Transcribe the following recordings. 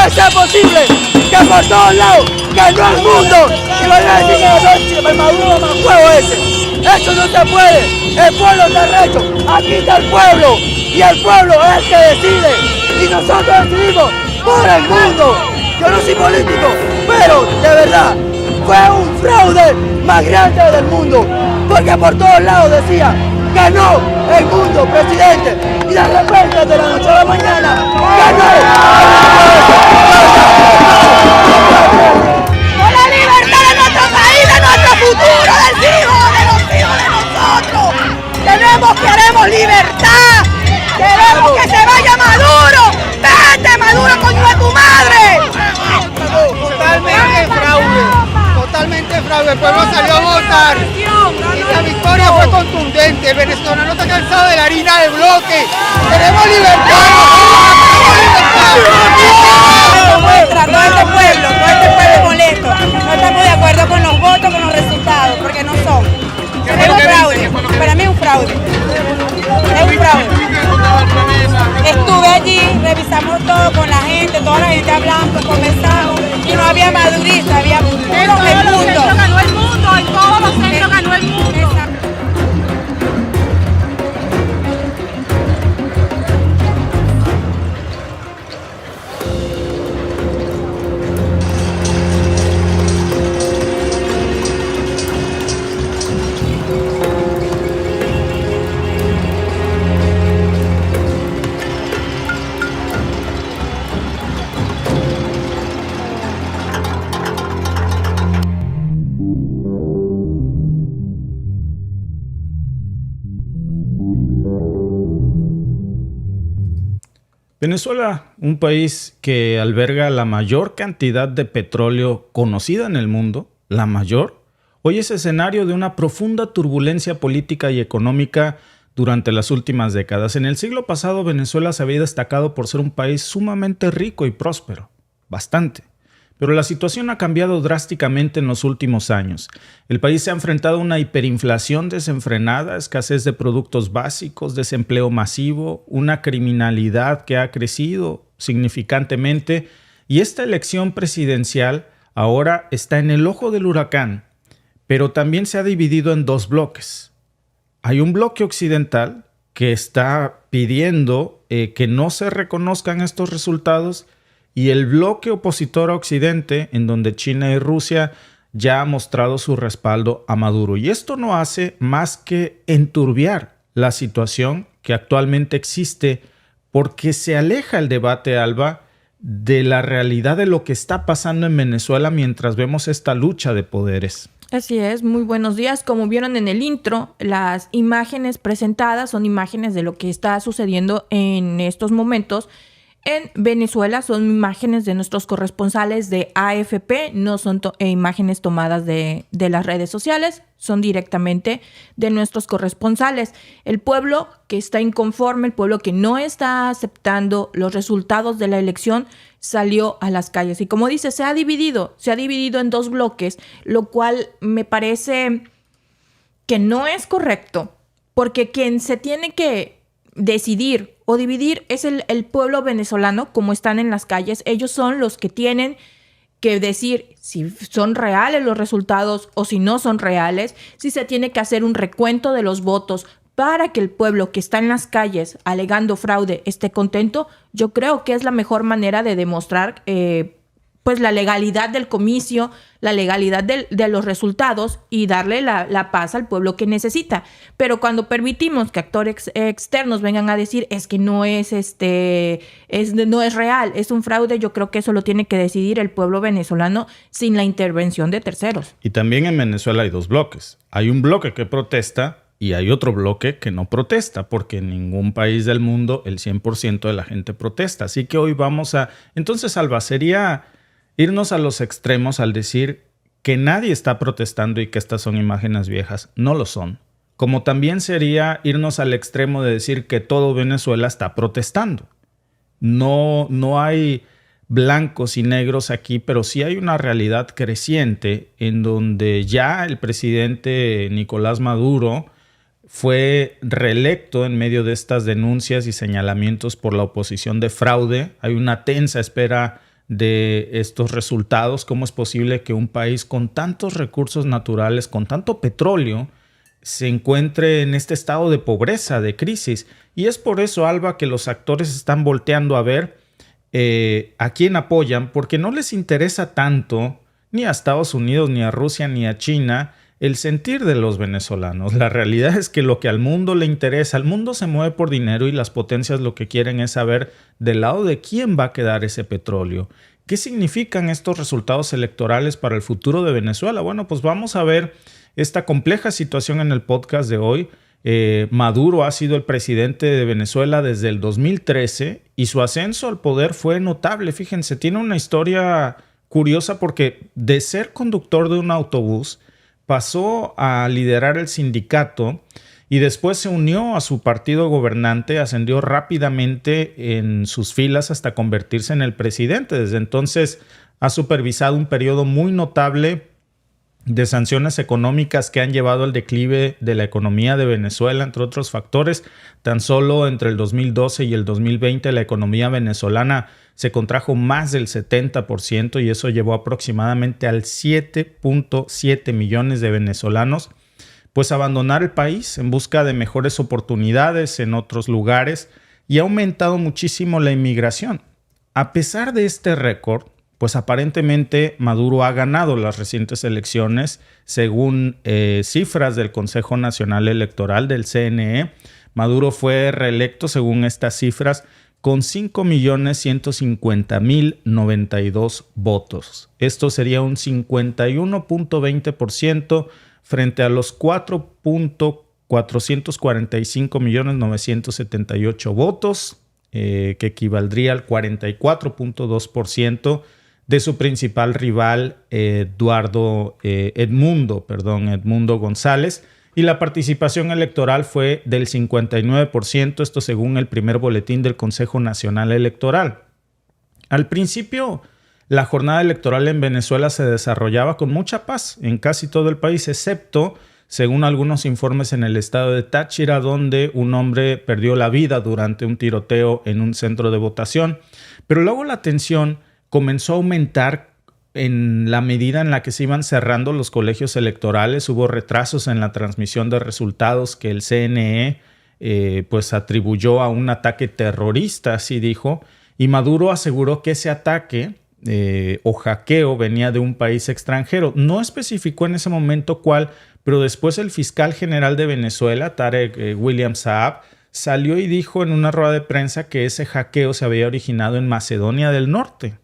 puede ser posible que por todos lados ganó el mundo y van a decir que ganó el Maduro más juego ese? Eso no se puede. El pueblo está recho. Aquí está el pueblo y el pueblo es el que decide y nosotros decidimos por el mundo. Yo no soy político, pero de verdad fue un fraude más grande del mundo, porque por todos lados decía, ganó el mundo, presidente, y de repente de la noche a la mañana, ganó. Por la libertad de nuestro país, de nuestro futuro, de los hijos de nosotros. Queremos libertad, queremos que se vaya Maduro. Vete Maduro, coño de tu madre. Totalmente fraude, el pueblo salió a votar y la victoria fue contundente. El venezolano está cansado de la harina de bloque. ¡Queremos libertad! Todo este pueblo es molesto. No estamos de acuerdo con los votos, con los resultados, porque no son. Es un fraude, para mí es un fraude. Es un fraude. Estuve allí, revisamos todo con la gente, toda la gente hablando, conversamos, y no había maduristas, había puro el mundo. Ganó el mundo, en todos los centros ganó el mundo. Venezuela, un país que alberga la mayor cantidad de petróleo conocida en el mundo, la mayor, hoy es escenario de una profunda turbulencia política y económica durante las últimas décadas. En el siglo pasado, Venezuela se había destacado por ser un país sumamente rico y próspero, bastante. Pero la situación ha cambiado drásticamente en los últimos años. El país se ha enfrentado a una hiperinflación desenfrenada, escasez de productos básicos, desempleo masivo, una criminalidad que ha crecido significantemente, y esta elección presidencial ahora está en el ojo del huracán, pero también se ha dividido en dos bloques. Hay un bloque occidental que está pidiendo que no se reconozcan estos resultados, y el bloque opositor a Occidente, en donde China y Rusia ya han mostrado su respaldo a Maduro. Y esto no hace más que enturbiar la situación que actualmente existe, porque se aleja el debate, Alba, de la realidad de lo que está pasando en Venezuela mientras vemos esta lucha de poderes. Así es, muy buenos días. Como vieron en el intro, las imágenes presentadas son imágenes de lo que está sucediendo en estos momentos en Venezuela. Son imágenes de nuestros corresponsales de AFP, no son imágenes tomadas de las redes sociales, son directamente de nuestros corresponsales. El pueblo que está inconforme, el pueblo que no está aceptando los resultados de la elección, salió a las calles. Y como dice, se ha dividido en dos bloques, lo cual me parece que no es correcto, porque quien se tiene que decidir o dividir es el pueblo venezolano, como están en las calles. Ellos son los que tienen que decir si son reales los resultados o si no son reales, si se tiene que hacer un recuento de los votos para que el pueblo que está en las calles alegando fraude esté contento. Yo creo que es la mejor manera de demostrar pues la legalidad del comicio, la legalidad de los resultados y darle la paz al pueblo que necesita. Pero cuando permitimos que actores externos vengan a decir es que no es no es real, es un fraude, yo creo que eso lo tiene que decidir el pueblo venezolano sin la intervención de terceros. Y también en Venezuela hay dos bloques. Hay un bloque que protesta y hay otro bloque que no protesta, porque en ningún país del mundo el 100% de la gente protesta. Así que hoy vamos a... Entonces, Alba, sería irnos a los extremos al decir que nadie está protestando y que estas son imágenes viejas. No lo son. Como también sería irnos al extremo de decir que todo Venezuela está protestando. No hay blancos y negros aquí, pero sí hay una realidad creciente en donde ya el presidente Nicolás Maduro fue reelecto en medio de estas denuncias y señalamientos por la oposición de fraude. Hay una tensa espera de estos resultados. ¿Cómo es posible que un país con tantos recursos naturales, con tanto petróleo, se encuentre en este estado de pobreza, de crisis? Y es por eso, Alba, que los actores están volteando a ver a quién apoyan, porque no les interesa tanto ni a Estados Unidos, ni a Rusia, ni a China el sentir de los venezolanos. La realidad es que lo que al mundo le interesa, el mundo se mueve por dinero y las potencias lo que quieren es saber del lado de quién va a quedar ese petróleo. ¿Qué significan estos resultados electorales para el futuro de Venezuela? Bueno, pues vamos a ver esta compleja situación en el podcast de hoy. Maduro ha sido el presidente de Venezuela desde el 2013 y su ascenso al poder fue notable. Fíjense, tiene una historia curiosa porque de ser conductor de un autobús pasó a liderar el sindicato y después se unió a su partido gobernante, ascendió rápidamente en sus filas hasta convertirse en el presidente. Desde entonces ha supervisado un periodo muy notable de sanciones económicas que han llevado al declive de la economía de Venezuela, entre otros factores. Tan solo entre el 2012 y el 2020 la economía venezolana se contrajo más del 70% y eso llevó aproximadamente al 7.7 millones de venezolanos pues a abandonar el país en busca de mejores oportunidades en otros lugares, y ha aumentado muchísimo la inmigración. A pesar de este récord, pues aparentemente Maduro ha ganado las recientes elecciones. Según cifras del Consejo Nacional Electoral, del CNE, Maduro fue reelecto, según estas cifras, con 5.150.092 votos. Esto sería un 51.20% frente a los 4.445.978 votos, que equivaldría al 44.2% de su principal rival, Edmundo González, y la participación electoral fue del 59%, esto según el primer boletín del Consejo Nacional Electoral. Al principio, la jornada electoral en Venezuela se desarrollaba con mucha paz en casi todo el país, excepto, según algunos informes, en el estado de Táchira, donde un hombre perdió la vida durante un tiroteo en un centro de votación. Pero luego la tensión comenzó a aumentar en la medida en la que se iban cerrando los colegios electorales. Hubo retrasos en la transmisión de resultados que el CNE pues atribuyó a un ataque terrorista, así dijo, y Maduro aseguró que ese ataque o hackeo venía de un país extranjero. No especificó en ese momento cuál, pero después el fiscal general de Venezuela, Tarek William Saab, salió y dijo en una rueda de prensa que ese hackeo se había originado en Macedonia del Norte.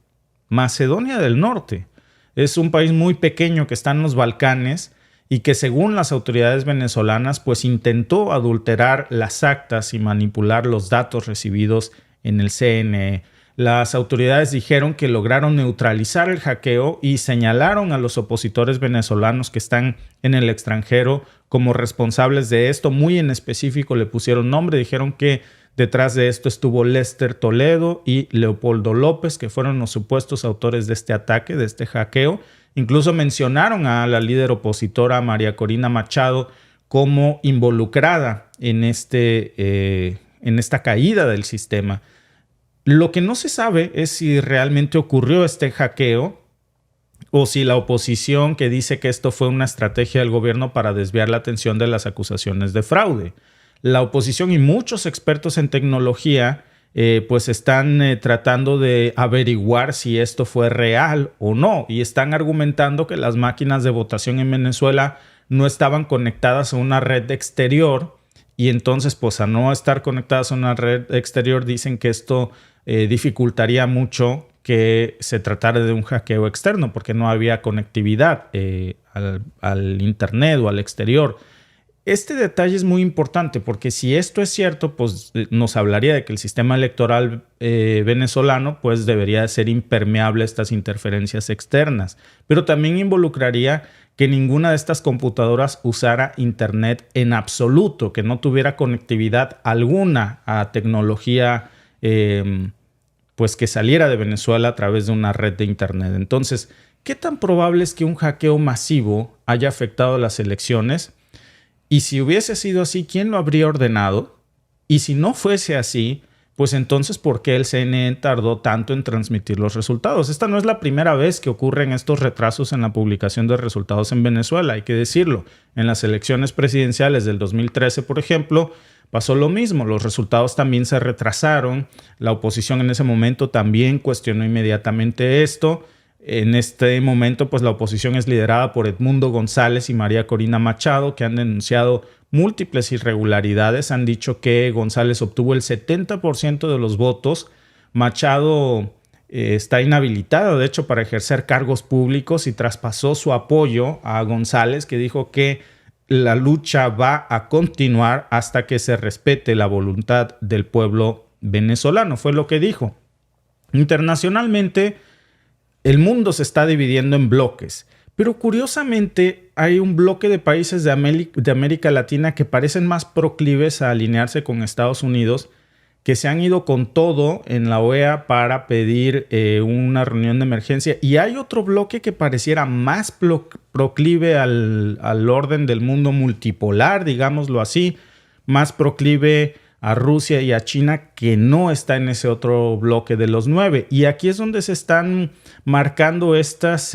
Macedonia del Norte es un país muy pequeño que está en los Balcanes y que, según las autoridades venezolanas, pues intentó adulterar las actas y manipular los datos recibidos en el CNE. Las autoridades dijeron que lograron neutralizar el hackeo y señalaron a los opositores venezolanos que están en el extranjero como responsables de esto. Muy en específico le pusieron nombre, dijeron que detrás de esto estuvo Lester Toledo y Leopoldo López, que fueron los supuestos autores de este ataque, de este hackeo. Incluso mencionaron a la líder opositora María Corina Machado como involucrada en esta caída del sistema. Lo que no se sabe es si realmente ocurrió este hackeo o si la oposición, que dice que esto fue una estrategia del gobierno para desviar la atención de las acusaciones de fraude. La oposición y muchos expertos en tecnología pues están tratando de averiguar si esto fue real o no, y están argumentando que las máquinas de votación en Venezuela no estaban conectadas a una red exterior, y entonces pues a no estar conectadas a una red exterior dicen que esto dificultaría mucho que se tratara de un hackeo externo porque no había conectividad al internet o al exterior. Este detalle es muy importante porque si esto es cierto, pues nos hablaría de que el sistema electoral venezolano pues debería ser impermeable a estas interferencias externas, pero también involucraría que ninguna de estas computadoras usara internet en absoluto, que no tuviera conectividad alguna a tecnología pues que saliera de Venezuela a través de una red de internet. Entonces, ¿qué tan probable es que un hackeo masivo haya afectado las elecciones? Y si hubiese sido así, ¿quién lo habría ordenado? Y si no fuese así, pues entonces, ¿por qué el CNN tardó tanto en transmitir los resultados? Esta no es la primera vez que ocurren estos retrasos en la publicación de resultados en Venezuela, hay que decirlo. En las elecciones presidenciales del 2013, por ejemplo, pasó lo mismo. Los resultados también se retrasaron. La oposición en ese momento también cuestionó inmediatamente esto. En este momento, pues la oposición es liderada por Edmundo González y María Corina Machado, que han denunciado múltiples irregularidades. Han dicho que González obtuvo el 70% de los votos. Machado está inhabilitado, de hecho, para ejercer cargos públicos y traspasó su apoyo a González, que dijo que la lucha va a continuar hasta que se respete la voluntad del pueblo venezolano. Fue lo que dijo. Internacionalmente, el mundo se está dividiendo en bloques, pero curiosamente hay un bloque de países de América Latina que parecen más proclives a alinearse con Estados Unidos, que se han ido con todo en la OEA para pedir una reunión de emergencia. Y hay otro bloque que pareciera más proclive al orden del mundo multipolar, digámoslo así, más proclive a Rusia y a China, que no está en ese otro bloque de los 9. Y aquí es donde se están marcando estos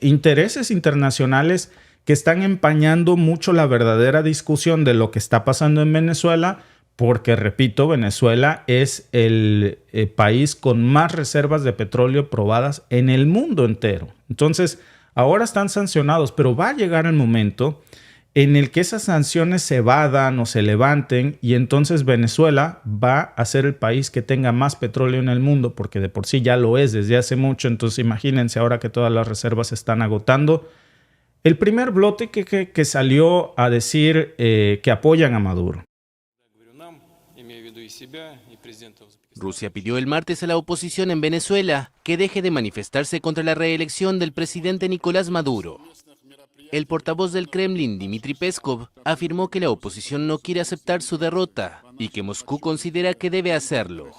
intereses internacionales que están empañando mucho la verdadera discusión de lo que está pasando en Venezuela, porque, repito, Venezuela es el país con más reservas de petróleo probadas en el mundo entero. Entonces, ahora están sancionados, pero va a llegar el momento en el que esas sanciones se evadan o se levanten, y entonces Venezuela va a ser el país que tenga más petróleo en el mundo, porque de por sí ya lo es desde hace mucho. Entonces imagínense ahora que todas las reservas se están agotando. El primer bloque que salió a decir que apoyan a Maduro. Rusia pidió el martes a la oposición en Venezuela que deje de manifestarse contra la reelección del presidente Nicolás Maduro. El portavoz del Kremlin, Dmitry Peskov, afirmó que la oposición no quiere aceptar su derrota y que Moscú considera que debe hacerlo.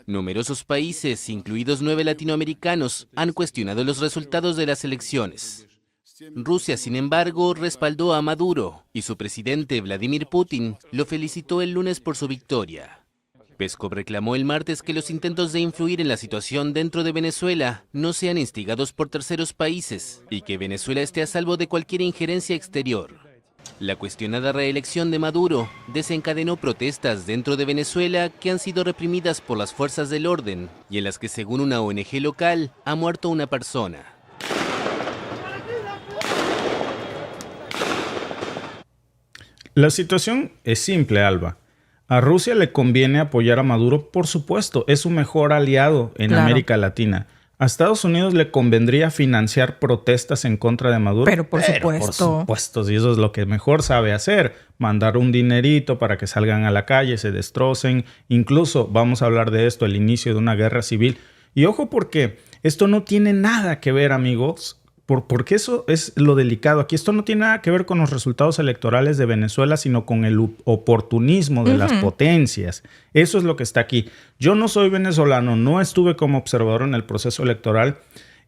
Numerosos países, incluidos 9 latinoamericanos, han cuestionado los resultados de las elecciones. Rusia, sin embargo, respaldó a Maduro y su presidente, Vladimir Putin, lo felicitó el lunes por su victoria. Peskov reclamó el martes que los intentos de influir en la situación dentro de Venezuela no sean instigados por terceros países y que Venezuela esté a salvo de cualquier injerencia exterior. La cuestionada reelección de Maduro desencadenó protestas dentro de Venezuela que han sido reprimidas por las fuerzas del orden y en las que, según una ONG local, ha muerto una persona. La situación es simple, Alba. A Rusia le conviene apoyar a Maduro, por supuesto, es su mejor aliado en América Latina. A Estados Unidos le convendría financiar protestas en contra de Maduro. Pero por supuesto. Por supuesto, y eso es lo que mejor sabe hacer. Mandar un dinerito para que salgan a la calle, se destrocen. Incluso, vamos a hablar de esto, el inicio de una guerra civil. Y ojo, porque esto no tiene nada que ver, amigos, porque eso es lo delicado. Aquí esto no tiene nada que ver con los resultados electorales de Venezuela, sino con el oportunismo de las potencias. Eso es lo que está aquí. Yo no soy venezolano, no estuve como observador en el proceso electoral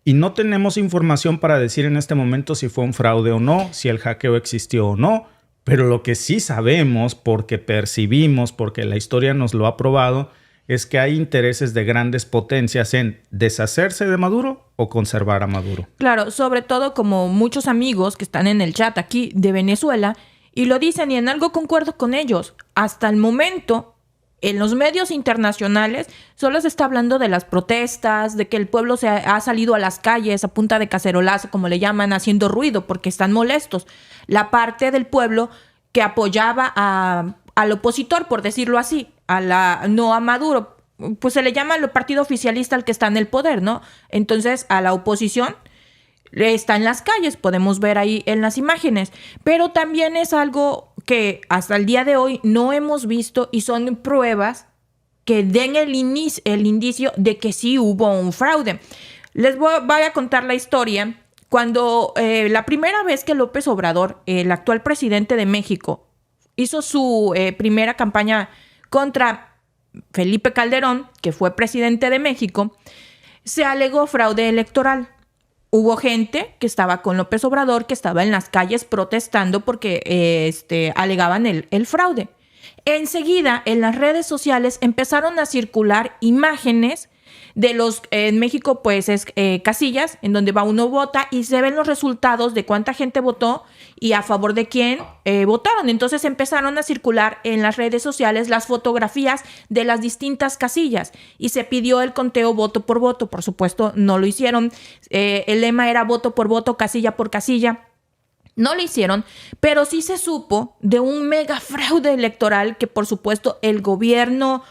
y no tenemos información para decir en este momento si fue un fraude o no, si el hackeo existió o no, pero lo que sí sabemos, porque percibimos, porque la historia nos lo ha probado, es que hay intereses de grandes potencias en deshacerse de Maduro o conservar a Maduro. Claro, sobre todo como muchos amigos que están en el chat aquí de Venezuela, y lo dicen y en algo concuerdo con ellos. Hasta el momento, en los medios internacionales, solo se está hablando de las protestas, de que el pueblo se ha salido a las calles a punta de cacerolazo, como le llaman, haciendo ruido porque están molestos. La parte del pueblo que apoyaba al opositor, por decirlo así, no a Maduro, pues se le llama el partido oficialista al que está en el poder, ¿no? Entonces, a la oposición está en las calles, podemos ver ahí en las imágenes, pero también es algo que hasta el día de hoy no hemos visto y son pruebas que den el indicio de que sí hubo un fraude. Les voy a contar la historia. Cuando la primera vez que López Obrador, el actual presidente de México, hizo su primera campaña contra Felipe Calderón, que fue presidente de México, se alegó fraude electoral. Hubo gente que estaba con López Obrador, que estaba en las calles protestando porque alegaban el fraude. Enseguida, en las redes sociales empezaron a circular imágenes de los, en México pues es casillas en donde uno vota y se ven los resultados de cuánta gente votó y a favor de quién votaron. Entonces empezaron a circular en las redes sociales las fotografías de las distintas casillas y se pidió el conteo voto por voto. Por supuesto, no lo hicieron. El lema era voto por voto, casilla por casilla. No lo hicieron, pero sí se supo de un mega fraude electoral que por supuesto el gobierno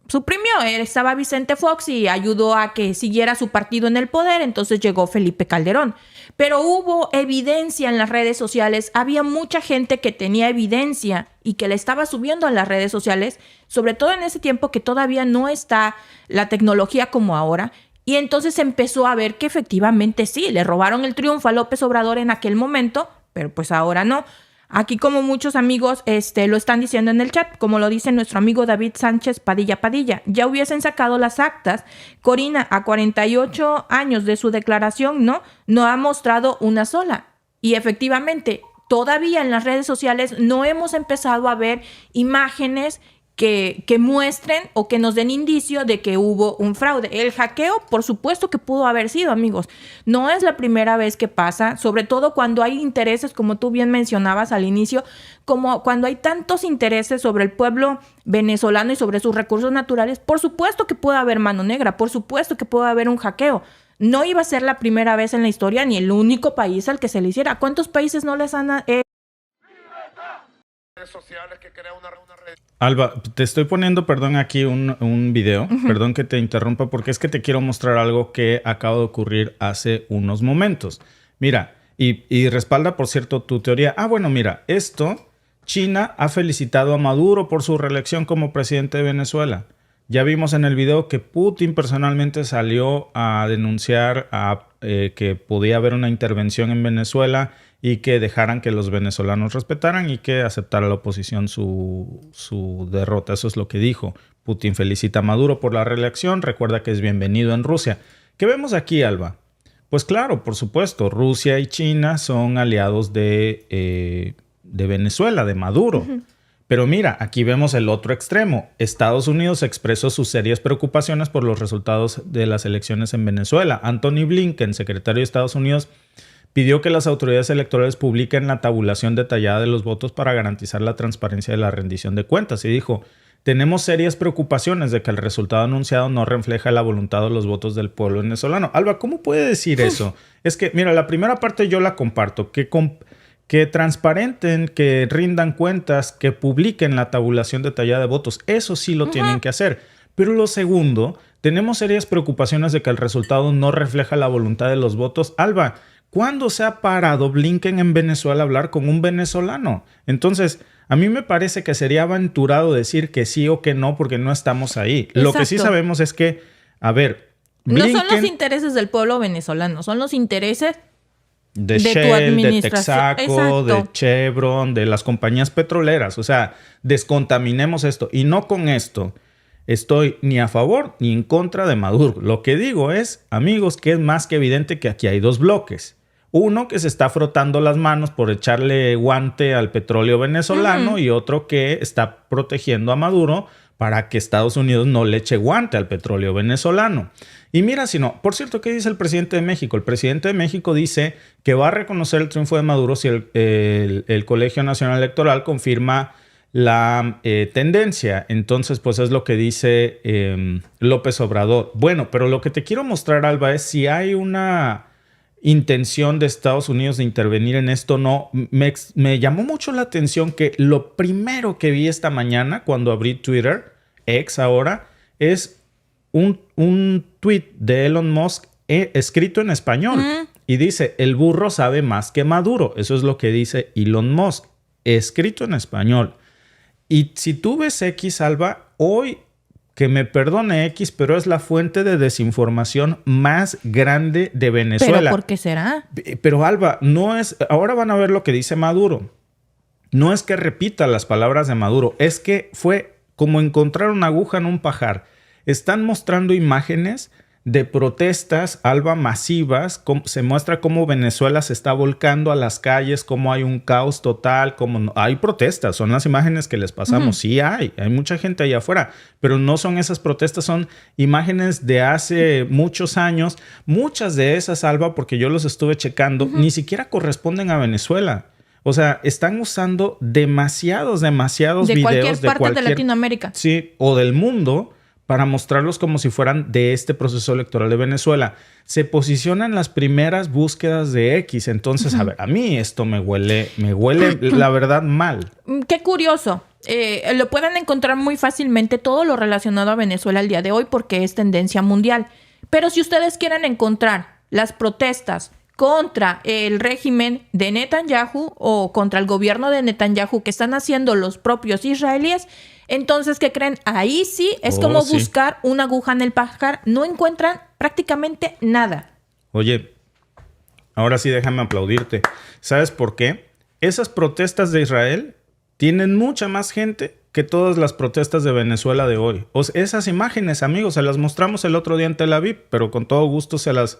suprimió. Estaba Vicente Fox y ayudó a que siguiera su partido en el poder, entonces llegó Felipe Calderón. Pero hubo evidencia en las redes sociales, había mucha gente que tenía evidencia y que le estaba subiendo a las redes sociales, sobre todo en ese tiempo que todavía no está la tecnología como ahora. Y entonces empezó a ver que efectivamente sí, le robaron el triunfo a López Obrador en aquel momento, pero pues ahora no. Aquí, como muchos amigos lo están diciendo en el chat, como lo dice nuestro amigo David Sánchez Padilla, ya hubiesen sacado las actas. Corina, a 48 años de su declaración, no ha mostrado una sola. Y efectivamente, todavía en las redes sociales no hemos empezado a ver imágenes que muestren o que nos den indicio de que hubo un fraude. El hackeo, por supuesto que pudo haber sido, amigos. No es la primera vez que pasa, sobre todo cuando hay intereses, como tú bien mencionabas al inicio, como cuando hay tantos intereses sobre el pueblo venezolano y sobre sus recursos naturales. Por supuesto que puede haber mano negra, por supuesto que puede haber un hackeo. No iba a ser la primera vez en la historia ni el único país al que se le hiciera. ¿Cuántos países no les han sociales que crea una red? Alba, te estoy poniendo, perdón, aquí un video. Perdón que te interrumpa porque es que te quiero mostrar algo que acaba de ocurrir hace unos momentos. Mira, y respalda, por cierto, tu teoría. Bueno, mira, China ha felicitado a Maduro por su reelección como presidente de Venezuela. Ya vimos en el video que Putin personalmente salió a denunciar que podía haber una intervención en Venezuela y que dejaran que los venezolanos respetaran y que aceptara la oposición su derrota. Eso es lo que dijo. Putin felicita a Maduro por la reelección. Recuerda que es bienvenido en Rusia. ¿Qué vemos aquí, Alba? Pues claro, por supuesto, Rusia y China son aliados de Venezuela, de Maduro. Pero mira, aquí vemos el otro extremo. Estados Unidos expresó sus serias preocupaciones por los resultados de las elecciones en Venezuela. Anthony Blinken, secretario de Estados Unidos, pidió que las autoridades electorales publiquen la tabulación detallada de los votos para garantizar la transparencia de la rendición de cuentas. Y dijo, tenemos serias preocupaciones de que el resultado anunciado no refleja la voluntad de los votos del pueblo venezolano. Alba, ¿cómo puede decir eso? Es que, mira, la primera parte yo la comparto, que transparenten, que rindan cuentas, que publiquen la tabulación detallada de votos. Eso sí lo tienen que hacer. Pero lo segundo, tenemos serias preocupaciones de que el resultado no refleja la voluntad de los votos. Alba, ¿cuándo se ha parado Blinken en Venezuela a hablar con un venezolano? Entonces, a mí me parece que sería aventurado decir que sí o que no porque no estamos ahí. Exacto. Lo que sí sabemos es que, a ver, Blinken, no son los intereses del pueblo venezolano, son los intereses de Shell, de Texaco, exacto, de Chevron, de las compañías petroleras. O sea, descontaminemos esto. Y no con esto estoy ni a favor ni en contra de Maduro. Lo que digo es, amigos, que es más que evidente que aquí hay dos bloques. Uno que se está frotando las manos por echarle guante al petróleo venezolano y otro que está protegiendo a Maduro para que Estados Unidos no le eche guante al petróleo venezolano. Y mira, si no, por cierto, ¿qué dice el presidente de México? El presidente de México dice que va a reconocer el triunfo de Maduro si el Colegio Nacional Electoral confirma la tendencia. Entonces, pues es lo que dice López Obrador. Bueno, pero lo que te quiero mostrar, Alba, es si hay una intención de Estados Unidos de intervenir en esto. No, me llamó mucho la atención que lo primero que vi esta mañana cuando abrí Twitter, X ahora, es un tweet de Elon Musk escrito en español. Y dice, el burro sabe más que Maduro. Eso es lo que dice Elon Musk, escrito en español. Y si tú ves X, Alba, hoy, que me perdone X, pero es la fuente de desinformación más grande de Venezuela. ¿Pero por qué será? Pero Alba, no es... Ahora van a ver lo que dice Maduro. No es que repita las palabras de Maduro, es que fue como encontrar una aguja en un pajar. Están mostrando imágenes de protestas, Alba, masivas. Se muestra cómo Venezuela se está volcando a las calles, cómo hay un caos total, cómo hay protestas. Son las imágenes que les pasamos. Sí hay mucha gente allá afuera, pero no son esas protestas, son imágenes de hace muchos años. Muchas de esas, Alba, porque yo los estuve checando, ni siquiera corresponden a Venezuela. O sea, están usando demasiados videos de cualquier parte de Latinoamérica. Sí, o del mundo, para mostrarlos como si fueran de este proceso electoral de Venezuela. Se posicionan las primeras búsquedas de X. Entonces, a ver, a mí esto me huele la verdad mal. Qué curioso. Lo pueden encontrar muy fácilmente todo lo relacionado a Venezuela el día de hoy porque es tendencia mundial. Pero si ustedes quieren encontrar las protestas contra el régimen de Netanyahu o contra el gobierno de Netanyahu que están haciendo los propios israelíes, entonces, ¿qué creen? Ahí sí es como buscar una aguja en el pajar. No encuentran prácticamente nada. Oye, ahora sí déjame aplaudirte. ¿Sabes por qué? Esas protestas de Israel tienen mucha más gente que todas las protestas de Venezuela de hoy. Esas imágenes, amigos, se las mostramos el otro día en Tel Aviv, pero con todo gusto se las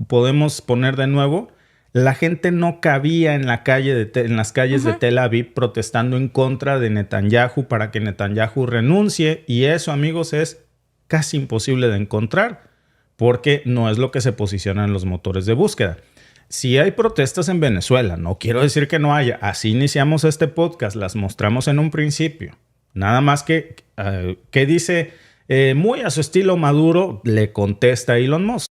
podemos poner de nuevo. La gente no cabía en las calles de Tel Aviv protestando en contra de Netanyahu para que Netanyahu renuncie. Y eso, amigos, es casi imposible de encontrar porque no es lo que se posiciona en los motores de búsqueda. Sí hay protestas en Venezuela, no quiero decir que no haya. Así iniciamos este podcast, las mostramos en un principio. Nada más que dice, muy a su estilo Maduro, le contesta Elon Musk.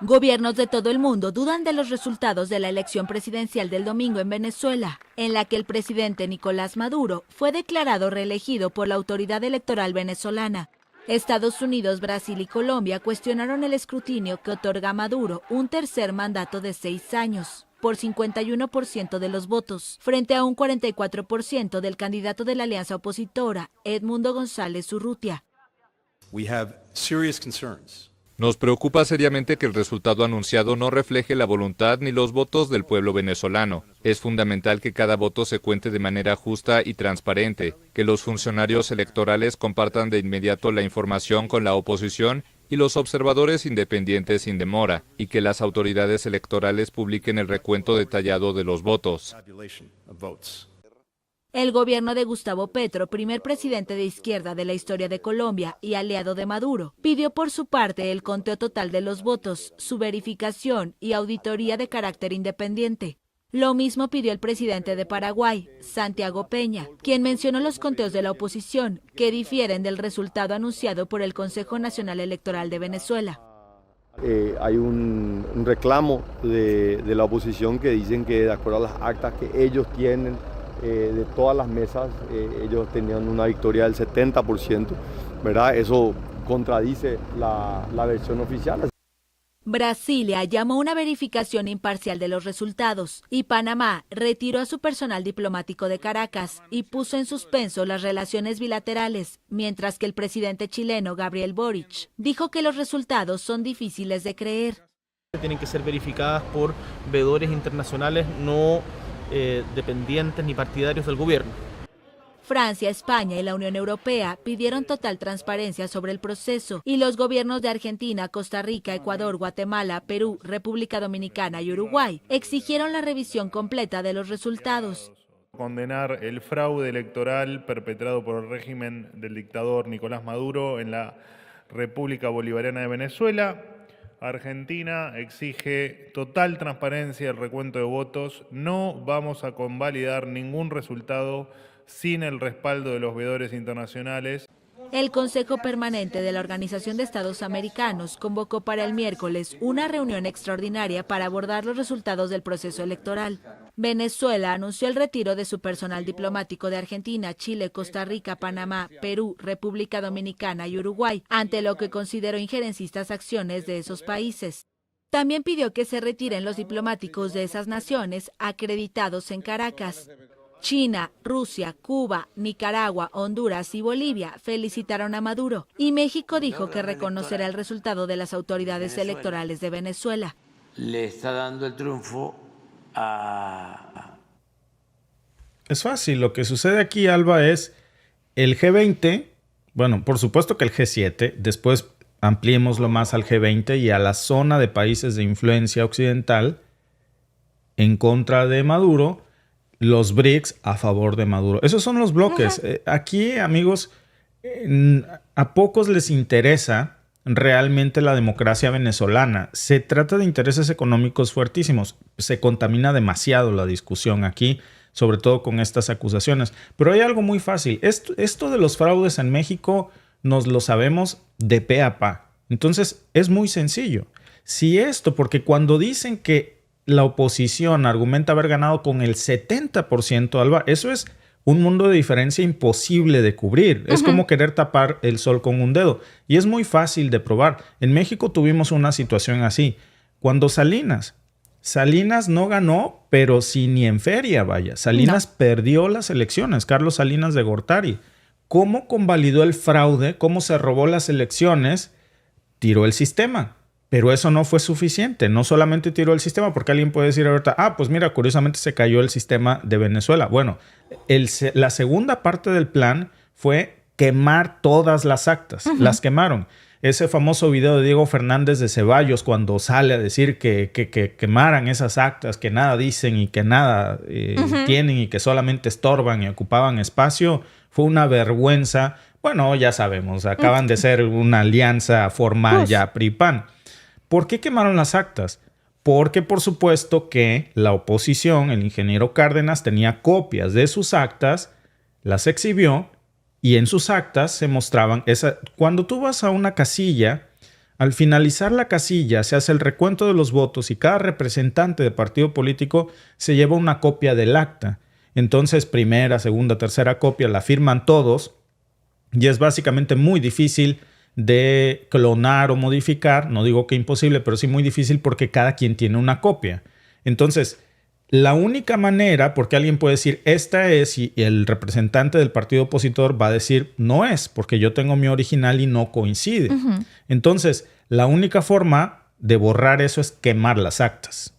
Gobiernos de todo el mundo dudan de los resultados de la elección presidencial del domingo en Venezuela, en la que el presidente Nicolás Maduro fue declarado reelegido por la autoridad electoral venezolana. Estados Unidos, Brasil y Colombia cuestionaron el escrutinio que otorga a Maduro un tercer mandato de 6 años, por 51% de los votos, frente a un 44% del candidato de la alianza opositora, Edmundo González Urrutia. Nos preocupa seriamente que el resultado anunciado no refleje la voluntad ni los votos del pueblo venezolano. Es fundamental que cada voto se cuente de manera justa y transparente, que los funcionarios electorales compartan de inmediato la información con la oposición y los observadores independientes sin demora, y que las autoridades electorales publiquen el recuento detallado de los votos. El gobierno de Gustavo Petro, primer presidente de izquierda de la historia de Colombia y aliado de Maduro, pidió por su parte el conteo total de los votos, su verificación y auditoría de carácter independiente. Lo mismo pidió el presidente de Paraguay, Santiago Peña, quien mencionó los conteos de la oposición, que difieren del resultado anunciado por el Consejo Nacional Electoral de Venezuela. Hay un reclamo de la oposición que dicen que de acuerdo a las actas que ellos tienen, de todas las mesas, ellos tenían una victoria del 70%, ¿verdad? Eso contradice la versión oficial. Brasilia llamó una verificación imparcial de los resultados y Panamá retiró a su personal diplomático de Caracas y puso en suspenso las relaciones bilaterales, mientras que el presidente chileno Gabriel Boric dijo que los resultados son difíciles de creer. Tienen que ser verificadas por veedores internacionales no dependientes ni partidarios del gobierno. Francia, España y la Unión Europea pidieron total transparencia sobre el proceso y los gobiernos de Argentina, Costa Rica, Ecuador, Guatemala, Perú, República Dominicana y Uruguay exigieron la revisión completa de los resultados. Condenar el fraude electoral perpetrado por el régimen del dictador Nicolás Maduro en la República Bolivariana de Venezuela. Argentina exige total transparencia del recuento de votos. No vamos a convalidar ningún resultado sin el respaldo de los veedores internacionales. El Consejo Permanente de la Organización de Estados Americanos convocó para el miércoles una reunión extraordinaria para abordar los resultados del proceso electoral. Venezuela anunció el retiro de su personal diplomático de Argentina, Chile, Costa Rica, Panamá, Perú, República Dominicana y Uruguay, ante lo que consideró injerencistas acciones de esos países. También pidió que se retiren los diplomáticos de esas naciones acreditados en Caracas. China, Rusia, Cuba, Nicaragua, Honduras y Bolivia felicitaron a Maduro y México dijo que reconocerá el resultado de las autoridades electorales de Venezuela. Le está dando el triunfo a Es fácil. Lo que sucede aquí, Alba, es el G20, bueno, por supuesto que el G7, después ampliémoslo más al G20 y a la zona de países de influencia occidental en contra de Maduro, los BRICS a favor de Maduro. Esos son los bloques. Aquí, amigos, a pocos les interesa realmente la democracia venezolana. Se trata de intereses económicos fuertísimos. Se contamina demasiado la discusión aquí, sobre todo con estas acusaciones. Pero hay algo muy fácil. Esto de los fraudes en México nos lo sabemos de pe a pa. Entonces, es muy sencillo. Si esto, porque cuando dicen que la oposición argumenta haber ganado con el 70%, Alba, eso es un mundo de diferencia imposible de cubrir. Es como querer tapar el sol con un dedo. Y es muy fácil de probar. En México tuvimos una situación así. Cuando Salinas no ganó, pero sí ni en feria, vaya. Salinas perdió las elecciones. Carlos Salinas de Gortari. ¿Cómo convalidó el fraude? ¿Cómo se robó las elecciones? Tiró el sistema. Pero eso no fue suficiente. No solamente tiró el sistema, porque alguien puede decir ahorita, pues mira, curiosamente se cayó el sistema de Venezuela. Bueno, la segunda parte del plan fue quemar todas las actas. Las quemaron. Ese famoso video de Diego Fernández de Ceballos cuando sale a decir que quemaran esas actas, que nada dicen y que nada tienen y que solamente estorban y ocupaban espacio, fue una vergüenza. Bueno, ya sabemos, acaban de ser una alianza formal ya PRI-PAN. ¿Por qué quemaron las actas? Porque por supuesto que la oposición, el ingeniero Cárdenas, tenía copias de sus actas, las exhibió y en sus actas se mostraban cuando tú vas a una casilla, al finalizar la casilla se hace el recuento de los votos y cada representante de partido político se lleva una copia del acta. Entonces, primera, segunda, tercera copia la firman todos y es básicamente muy difícil de clonar o modificar. No digo que imposible, pero sí muy difícil porque cada quien tiene una copia. Entonces, la única manera, porque alguien puede decir esta es, y el representante del partido opositor va a decir no es, porque yo tengo mi original y no coincide. Entonces, la única forma de borrar eso es quemar las actas.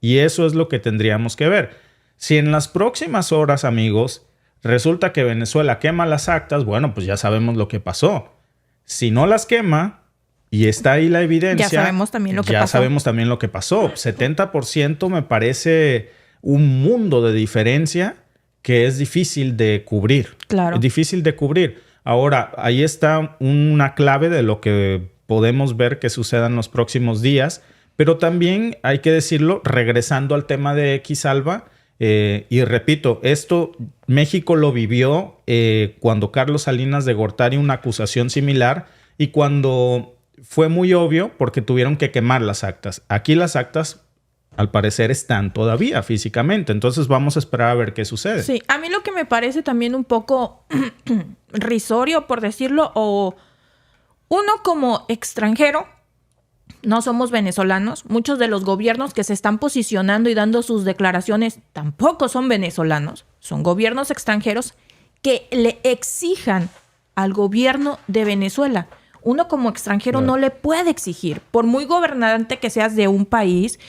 Y eso es lo que tendríamos que ver. Si en las próximas horas, amigos, resulta que Venezuela quema las actas, bueno, pues ya sabemos lo que pasó. Si no las quema y está ahí la evidencia, ya sabemos también lo que pasó. Sabemos también lo que pasó. 70% me parece un mundo de diferencia que es difícil de cubrir. Claro. Es difícil de cubrir. Ahora, ahí está una clave de lo que podemos ver que suceda en los próximos días. Pero también hay que decirlo, regresando al tema de X, Alba, y repito, esto México lo vivió cuando Carlos Salinas de Gortari una acusación similar y cuando fue muy obvio porque tuvieron que quemar las actas. Aquí las actas al parecer están todavía físicamente, entonces vamos a esperar a ver qué sucede. Sí, a mí lo que me parece también un poco risorio, por decirlo, o uno como extranjero. No somos venezolanos. Muchos de los gobiernos que se están posicionando y dando sus declaraciones tampoco son venezolanos. Son gobiernos extranjeros que le exijan al gobierno de Venezuela. Uno como extranjero no le puede exigir. Por muy gobernante que seas de un país,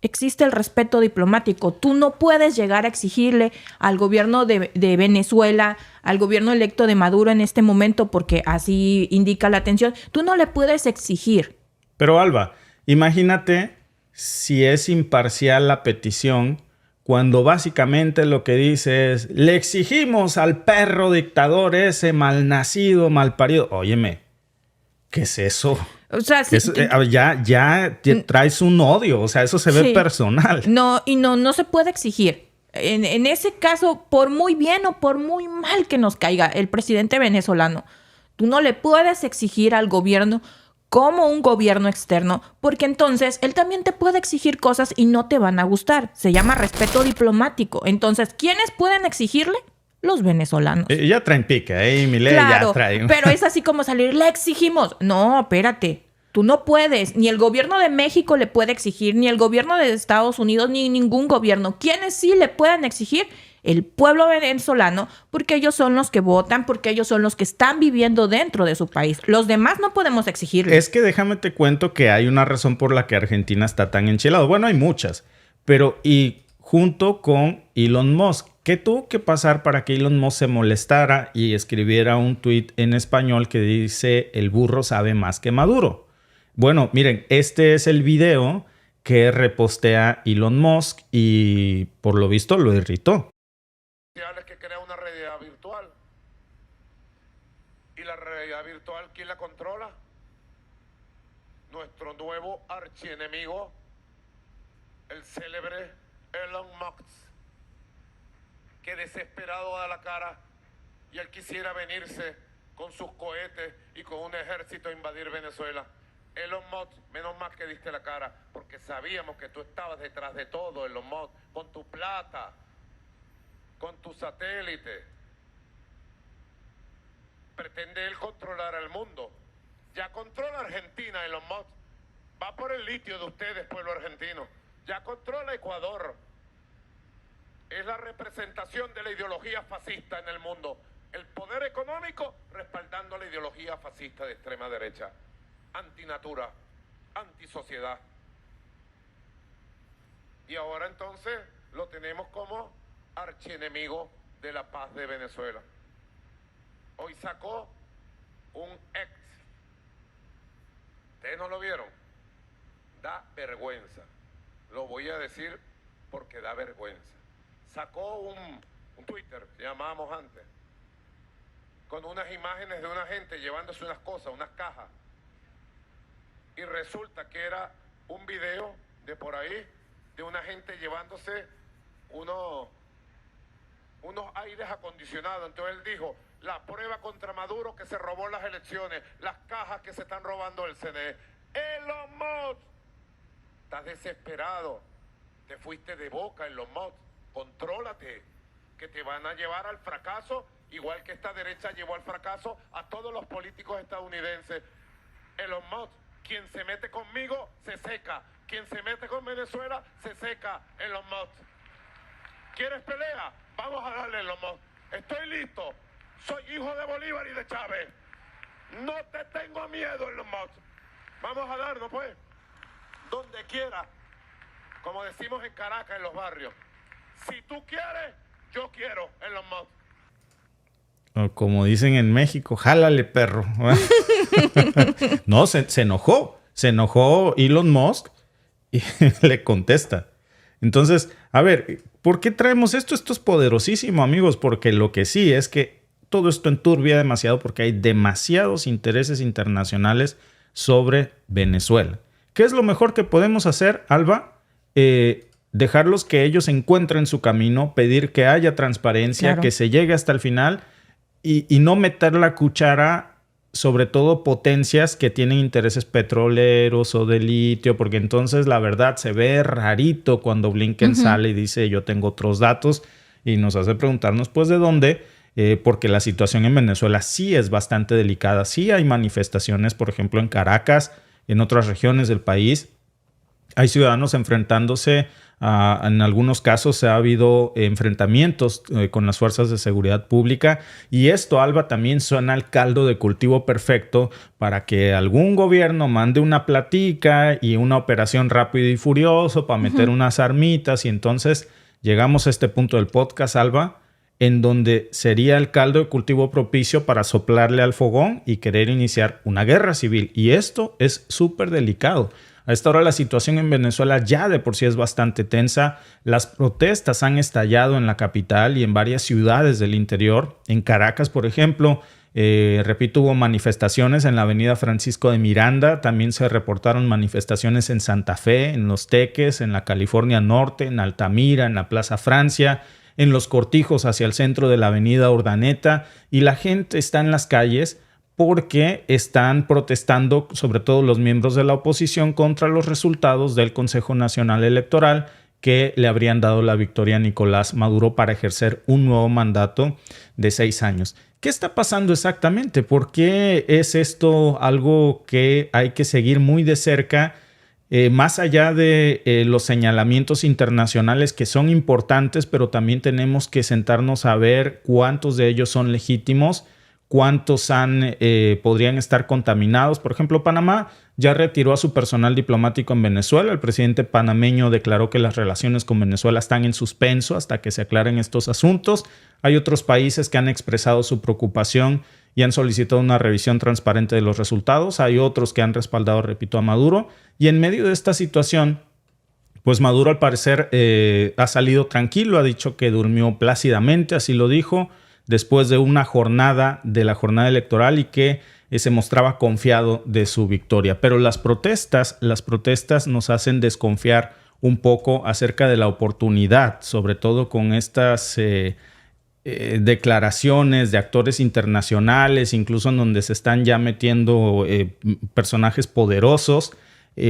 existe el respeto diplomático. Tú no puedes llegar a exigirle al gobierno de Venezuela, al gobierno electo de Maduro en este momento, porque así indica la atención. Tú no le puedes exigir. Pero Alba, imagínate si es imparcial la petición cuando básicamente lo que dice es le exigimos al perro dictador ese malnacido, malparido. Óyeme, ¿qué es eso? O sea, sí, ya traes un odio, o sea, eso se ve personal. No se puede exigir. En ese caso, por muy bien o por muy mal que nos caiga el presidente venezolano, tú no le puedes exigir al gobierno como un gobierno externo, porque entonces él también te puede exigir cosas y no te van a gustar. Se llama respeto diplomático. Entonces, ¿quiénes pueden exigirle? Los venezolanos. Ya traen pique, Milei claro, ya traen. Pero es así como salir, le exigimos. No, espérate. Tú no puedes. Ni el gobierno de México le puede exigir, ni el gobierno de Estados Unidos, ni ningún gobierno. ¿Quiénes sí le pueden exigir? El pueblo venezolano, porque ellos son los que votan, porque ellos son los que están viviendo dentro de su país. Los demás no podemos exigirles. Es que déjame te cuento que hay una razón por la que Argentina está tan enchilado. Bueno, hay muchas, pero y junto con Elon Musk, ¿Qué tuvo que pasar para que Elon Musk se molestara y escribiera un tuit en español que dice el burro sabe más que Maduro? Bueno, miren, este es el video que repostea Elon Musk y por lo visto lo irritó. Que crea una realidad virtual. ¿Y la realidad virtual quién la controla? Nuestro nuevo archienemigo, el célebre Elon Musk, que desesperado da la cara y él quisiera venirse con sus cohetes y con un ejército a invadir Venezuela. Elon Musk, menos mal que diste la cara, porque sabíamos que tú estabas detrás de todo, Elon Musk, con tu plata, con tu satélite. Pretende él controlar al mundo. Ya controla Argentina, Elon Musk. Va por el litio de ustedes, pueblo argentino. Ya controla Ecuador. Es la representación de la ideología fascista en el mundo. El poder económico respaldando la ideología fascista de extrema derecha. Antinatura, antisociedad. Y ahora entonces lo tenemos como archienemigo de la paz de Venezuela. Hoy sacó un ex. ¿Ustedes no lo vieron? Da vergüenza. Lo voy a decir porque da vergüenza. Sacó un Twitter, que llamábamos antes, con unas imágenes de una gente llevándose unas cosas, unas cajas. Y resulta que era un video de por ahí, de una gente llevándose unos aires acondicionados. Entonces él dijo, la prueba contra Maduro que se robó las elecciones, las cajas que se están robando el CNE. Elon Musk, estás desesperado, te fuiste de boca, Elon Musk, contrólate, que te van a llevar al fracaso, igual que esta derecha llevó al fracaso a todos los políticos estadounidenses. Elon Musk, quien se mete conmigo se seca, quien se mete con Venezuela se seca. Elon Musk, ¿quieres pelea? Vamos a darle, Elon Musk. Estoy listo. Soy hijo de Bolívar y de Chávez. No te tengo miedo, Elon Musk. Vamos a darnos, pues. Donde quiera. Como decimos en Caracas, en los barrios. Si tú quieres, yo quiero, Elon Musk. O como dicen en México, jálale, perro. No, se enojó. Se enojó Elon Musk y le contesta. Entonces, a ver, ¿por qué traemos esto? Esto es poderosísimo, amigos, porque lo que sí es que todo esto enturbia demasiado porque hay demasiados intereses internacionales sobre Venezuela. ¿Qué es lo mejor que podemos hacer, Alba? Dejarlos que ellos encuentren su camino, pedir que haya transparencia, claro, que se llegue hasta el final y no meter la cuchara, sobre todo potencias que tienen intereses petroleros o de litio, porque entonces la verdad se ve rarito cuando Blinken sale y dice yo tengo otros datos y nos hace preguntarnos pues de dónde, porque la situación en Venezuela sí es bastante delicada. Sí hay manifestaciones, por ejemplo en Caracas, en otras regiones del país. Hay ciudadanos enfrentándose, en algunos casos ha habido enfrentamientos con las fuerzas de seguridad pública y esto, Alba, también suena al caldo de cultivo perfecto para que algún gobierno mande una platica y una operación rápido y furioso para meter unas armitas y entonces llegamos a este punto del podcast, Alba, en donde sería el caldo de cultivo propicio para soplarle al fogón y querer iniciar una guerra civil. Y esto es súper delicado. A esta hora la situación en Venezuela ya de por sí es bastante tensa. Las protestas han estallado en la capital y en varias ciudades del interior. En Caracas, por ejemplo, repito, hubo manifestaciones en la avenida Francisco de Miranda. También se reportaron manifestaciones en Santa Fe, en Los Teques, en la California Norte, en Altamira, en la Plaza Francia, en Los Cortijos hacia el centro de la avenida Urdaneta. Y la gente está en las calles porque están protestando, sobre todo los miembros de la oposición, contra los resultados del Consejo Nacional Electoral que le habrían dado la victoria a Nicolás Maduro para ejercer un nuevo mandato de 6 años. ¿Qué está pasando exactamente? ¿Por qué es esto algo que hay que seguir muy de cerca? Más allá de los señalamientos internacionales que son importantes, pero también tenemos que sentarnos a ver cuántos de ellos son legítimos, cuántos podrían estar contaminados. Por ejemplo, Panamá ya retiró a su personal diplomático en Venezuela. El presidente panameño declaró que las relaciones con Venezuela están en suspenso hasta que se aclaren estos asuntos. Hay otros países que han expresado su preocupación y han solicitado una revisión transparente de los resultados. Hay otros que han respaldado, repito, a Maduro. Y en medio de esta situación, pues Maduro al parecer ha salido tranquilo, ha dicho que durmió plácidamente, así lo dijo, después de una jornada electoral y que se mostraba confiado de su victoria. Pero las protestas nos hacen desconfiar un poco acerca de la oportunidad, sobre todo con estas declaraciones de actores internacionales, incluso en donde se están ya metiendo personajes poderosos,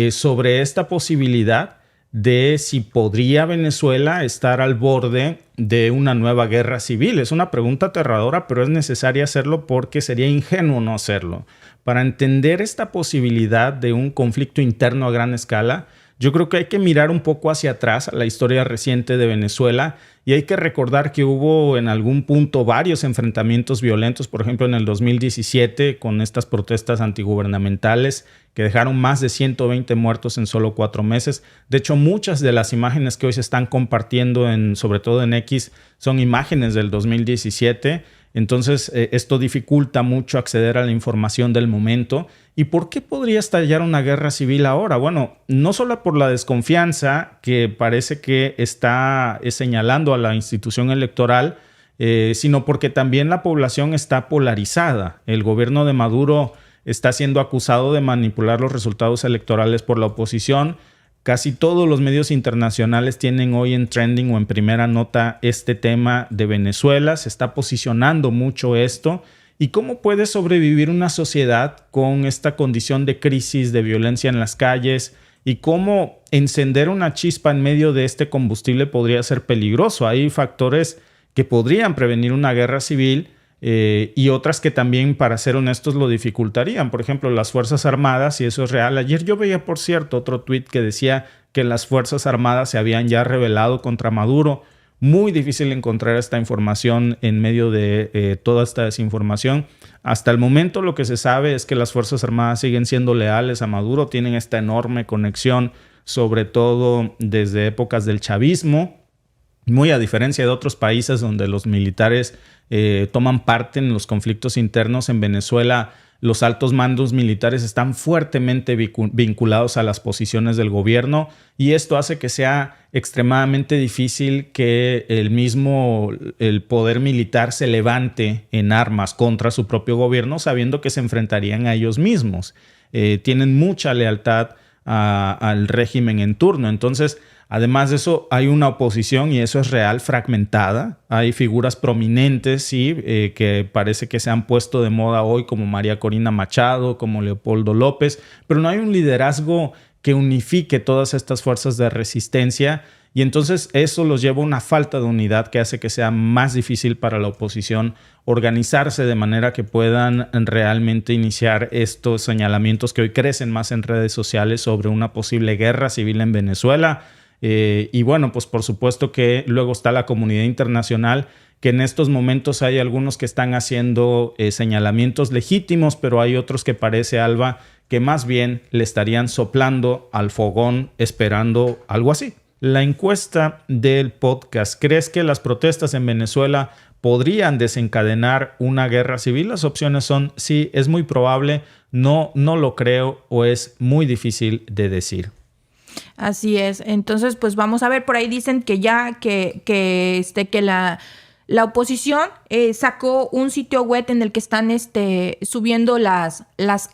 sobre esta posibilidad de si podría Venezuela estar al borde de una nueva guerra civil. Es una pregunta aterradora, pero es necesario hacerlo porque sería ingenuo no hacerlo. Para entender esta posibilidad de un conflicto interno a gran escala, yo creo que hay que mirar un poco hacia atrás a la historia reciente de Venezuela y hay que recordar que hubo en algún punto varios enfrentamientos violentos, por ejemplo en el 2017 con estas protestas antigubernamentales que dejaron más de 120 muertos en solo 4 meses. De hecho, muchas de las imágenes que hoy se están compartiendo, sobre todo en X, son imágenes del 2017. Entonces, esto dificulta mucho acceder a la información del momento. ¿Y por qué podría estallar una guerra civil ahora? Bueno, no solo por la desconfianza que parece que está señalando a la institución electoral, sino porque también la población está polarizada. El gobierno de Maduro está siendo acusado de manipular los resultados electorales por la oposición. Casi todos los medios internacionales tienen hoy en trending o en primera nota este tema de Venezuela. Se está posicionando mucho esto. ¿Y cómo puede sobrevivir una sociedad con esta condición de crisis, de violencia en las calles? Y cómo encender una chispa en medio de este combustible podría ser peligroso. Hay factores que podrían prevenir una guerra civil y otras que también, para ser honestos, lo dificultarían. Por ejemplo, las Fuerzas Armadas, y eso es real. Ayer yo veía, por cierto, otro tuit que decía que las Fuerzas Armadas se habían ya rebelado contra Maduro. Muy difícil encontrar esta información en medio de toda esta desinformación. Hasta el momento lo que se sabe es que las Fuerzas Armadas siguen siendo leales a Maduro, tienen esta enorme conexión, sobre todo desde épocas del chavismo, muy a diferencia de otros países donde los militares toman parte en los conflictos internos. En Venezuela, los altos mandos militares están fuertemente vinculados a las posiciones del gobierno y esto hace que sea extremadamente difícil que el poder militar se levante en armas contra su propio gobierno, sabiendo que se enfrentarían a ellos mismos. Tienen mucha lealtad al régimen en turno. Entonces, además de eso, hay una oposición, y eso es real, fragmentada. Hay figuras prominentes, sí, que parece que se han puesto de moda hoy, como María Corina Machado, como Leopoldo López, pero no hay un liderazgo que unifique todas estas fuerzas de resistencia, y entonces eso los lleva a una falta de unidad que hace que sea más difícil para la oposición organizarse de manera que puedan realmente iniciar estos señalamientos que hoy crecen más en redes sociales sobre una posible guerra civil en Venezuela. Y bueno, pues por supuesto que luego está la comunidad internacional, que en estos momentos hay algunos que están haciendo señalamientos legítimos, pero hay otros que parece, Alba, que más bien le estarían soplando al fogón esperando algo así. La encuesta del podcast: ¿crees que las protestas en Venezuela podrían desencadenar una guerra civil? Las opciones son sí, es muy probable, no lo creo o es muy difícil de decir. Así es. Entonces, pues vamos a ver. Por ahí dicen que ya que la oposición sacó un sitio web en el que están subiendo las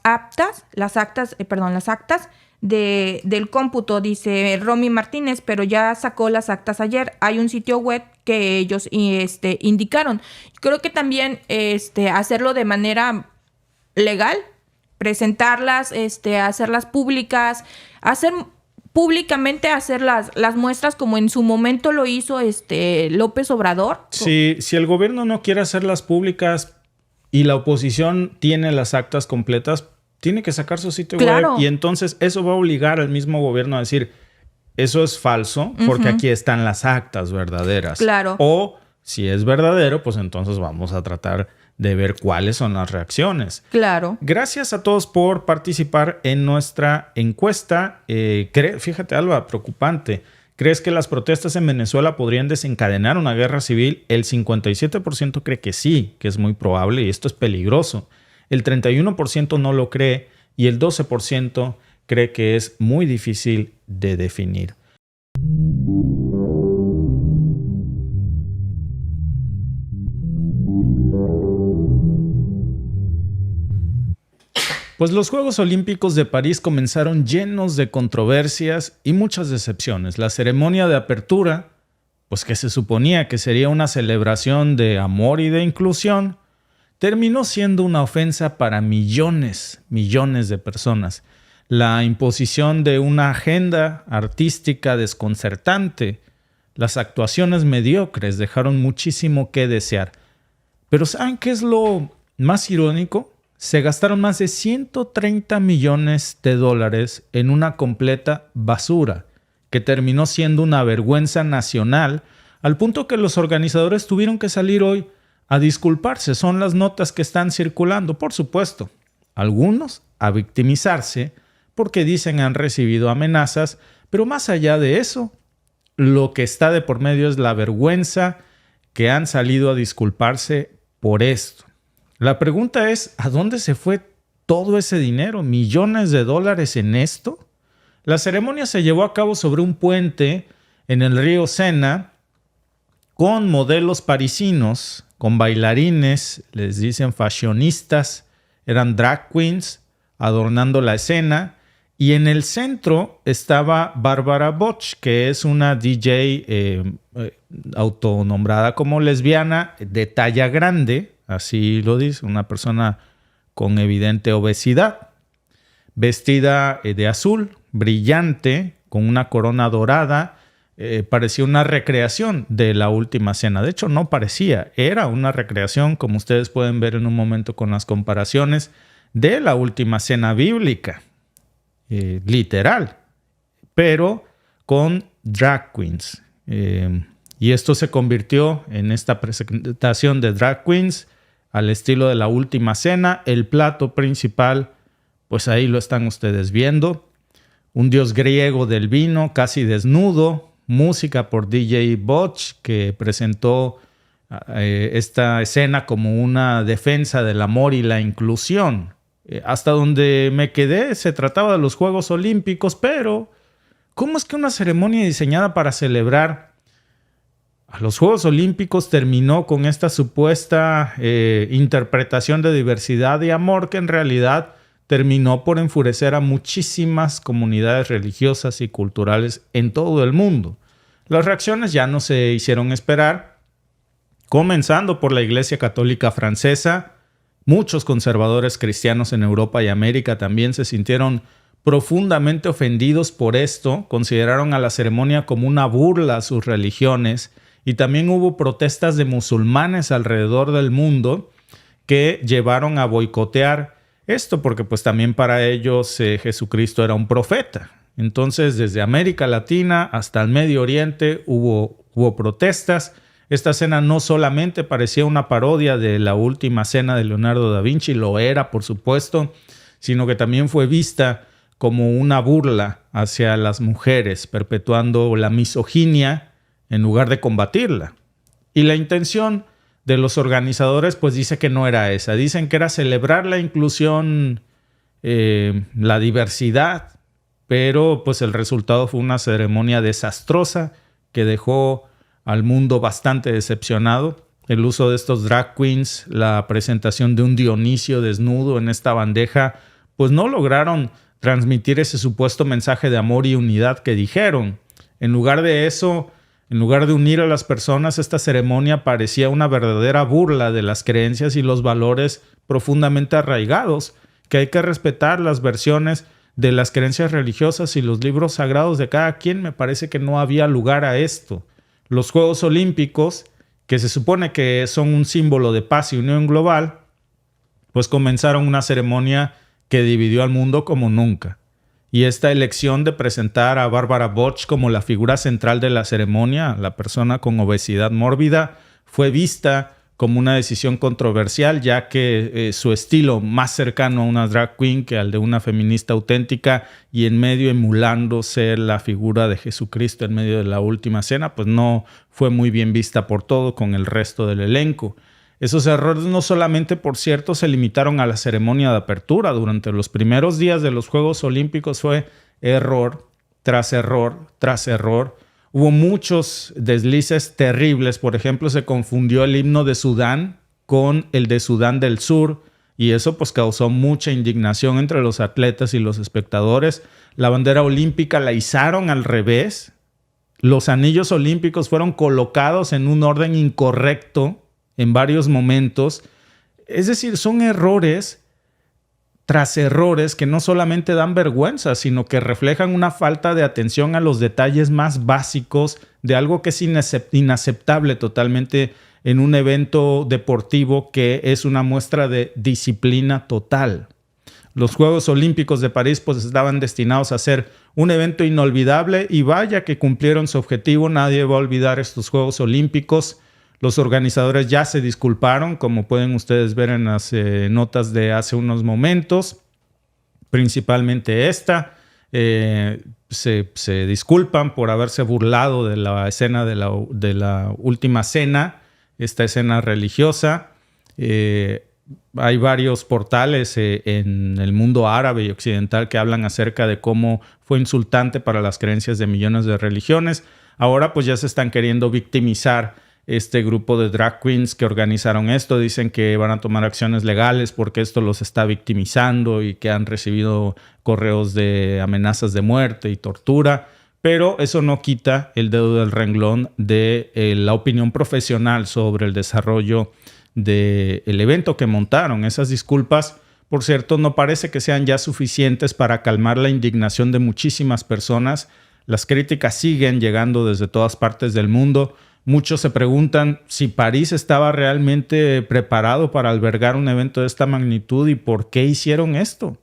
actas del cómputo, dice Romy Martínez, pero ya sacó las actas ayer. Hay un sitio web que ellos indicaron. Creo que también hacerlo de manera legal, presentarlas, hacerlas públicas, públicamente hacer las muestras como en su momento lo hizo López Obrador. Si el gobierno no quiere hacerlas públicas y la oposición tiene las actas completas, tiene que sacar su sitio web, y entonces eso va a obligar al mismo gobierno a decir eso es falso porque aquí están las actas verdaderas. Claro. O si es verdadero, pues entonces vamos a tratar de ver cuáles son las reacciones. Claro. Gracias a todos por participar en nuestra encuesta. Fíjate, Alba, preocupante. ¿Crees que las protestas en Venezuela podrían desencadenar una guerra civil? El 57% cree que sí, que es muy probable y esto es peligroso. El 31% no lo cree y el 12% cree que es muy difícil de definir. Pues los Juegos Olímpicos de París comenzaron llenos de controversias y muchas decepciones. La ceremonia de apertura, pues que se suponía que sería una celebración de amor y de inclusión, terminó siendo una ofensa para millones de personas. La imposición de una agenda artística desconcertante, las actuaciones mediocres dejaron muchísimo que desear. Pero ¿saben qué es lo más irónico? Se gastaron más de $130 millones en una completa basura, que terminó siendo una vergüenza nacional, al punto que los organizadores tuvieron que salir hoy a disculparse. Son las notas que están circulando, por supuesto. Algunos a victimizarse porque dicen han recibido amenazas, pero más allá de eso, lo que está de por medio es la vergüenza que han salido a disculparse por esto. La pregunta es, ¿a dónde se fue todo ese dinero? ¿Millones de dólares en esto? La ceremonia se llevó a cabo sobre un puente en el río Sena con modelos parisinos, con bailarines, les dicen fashionistas, eran drag queens adornando la escena. Y en el centro estaba Bárbara Boch, que es una DJ autonombrada como lesbiana de talla grande, así lo dice, una persona con evidente obesidad, vestida de azul, brillante, con una corona dorada. Parecía una recreación de la Última Cena. De hecho, no parecía, era una recreación, como ustedes pueden ver en un momento con las comparaciones, de la Última Cena bíblica. Literal, pero con drag queens. Y esto se convirtió en esta presentación de drag queens al estilo de la Última Cena. El plato principal, pues ahí lo están ustedes viendo. Un dios griego del vino, casi desnudo. Música por DJ Boch, que presentó esta escena como una defensa del amor y la inclusión. Hasta donde me quedé se trataba de los Juegos Olímpicos, pero ¿cómo es que una ceremonia diseñada para celebrar a los Juegos Olímpicos terminó con esta supuesta interpretación de diversidad y amor que en realidad terminó por enfurecer a muchísimas comunidades religiosas y culturales en todo el mundo? Las reacciones ya no se hicieron esperar, comenzando por la Iglesia Católica Francesa. Muchos conservadores cristianos en Europa y América también se sintieron profundamente ofendidos por esto, consideraron a la ceremonia como una burla a sus religiones y también hubo protestas de musulmanes alrededor del mundo que llevaron a boicotear esto porque pues también para ellos Jesucristo era un profeta. Entonces desde América Latina hasta el Medio Oriente hubo protestas. Esta cena no solamente parecía una parodia de la Última Cena de Leonardo da Vinci, lo era por supuesto, sino que también fue vista como una burla hacia las mujeres, perpetuando la misoginia en lugar de combatirla. Y la intención de los organizadores pues dice que no era esa, dicen que era celebrar la inclusión, la diversidad, pero pues el resultado fue una ceremonia desastrosa que dejó al mundo bastante decepcionado. El uso de estos drag queens, la presentación de un Dionisio desnudo en esta bandeja, pues no lograron transmitir ese supuesto mensaje de amor y unidad que dijeron. En lugar de eso, en lugar de unir a las personas, esta ceremonia parecía una verdadera burla de las creencias y los valores profundamente arraigados, que hay que respetar las versiones de las creencias religiosas y los libros sagrados de cada quien. Me parece que no había lugar a esto. Los Juegos Olímpicos, que se supone que son un símbolo de paz y unión global, pues comenzaron una ceremonia que dividió al mundo como nunca. Y esta elección de presentar a Bárbara Boch como la figura central de la ceremonia, la persona con obesidad mórbida, fue vista como una decisión controversial, ya que su estilo más cercano a una drag queen que al de una feminista auténtica, y en medio emulando ser la figura de Jesucristo en medio de la última cena, pues no fue muy bien vista por todo con el resto del elenco. Esos errores no solamente, por cierto, se limitaron a la ceremonia de apertura. Durante los primeros días de los Juegos Olímpicos fue error tras error tras error. Hubo muchos deslices terribles. Por ejemplo, se confundió el himno de Sudán con el de Sudán del Sur, y eso pues causó mucha indignación entre los atletas y los espectadores. La bandera olímpica la izaron al revés. Los anillos olímpicos fueron colocados en un orden incorrecto en varios momentos. Es decir, son errores tras errores que no solamente dan vergüenza, sino que reflejan una falta de atención a los detalles más básicos de algo que es inaceptable totalmente en un evento deportivo que es una muestra de disciplina total. Los Juegos Olímpicos de París pues estaban destinados a ser un evento inolvidable, y vaya que cumplieron su objetivo. Nadie va a olvidar estos Juegos Olímpicos. Los organizadores ya se disculparon, como pueden ustedes ver en las notas de hace unos momentos, principalmente esta. Se disculpan por haberse burlado de la escena de la última cena, esta escena religiosa. Hay varios portales en el mundo árabe y occidental que hablan acerca de cómo fue insultante para las creencias de millones de religiones. Ahora pues ya se están queriendo victimizar este grupo de drag queens que organizaron esto. Dicen que van a tomar acciones legales porque esto los está victimizando y que han recibido correos de amenazas de muerte y tortura. Pero eso no quita el dedo del renglón de la opinión profesional sobre el desarrollo del evento que montaron. Esas disculpas, por cierto, no parece que sean ya suficientes para calmar la indignación de muchísimas personas. Las críticas siguen llegando desde todas partes del mundo. Muchos se preguntan si París estaba realmente preparado para albergar un evento de esta magnitud y por qué hicieron esto.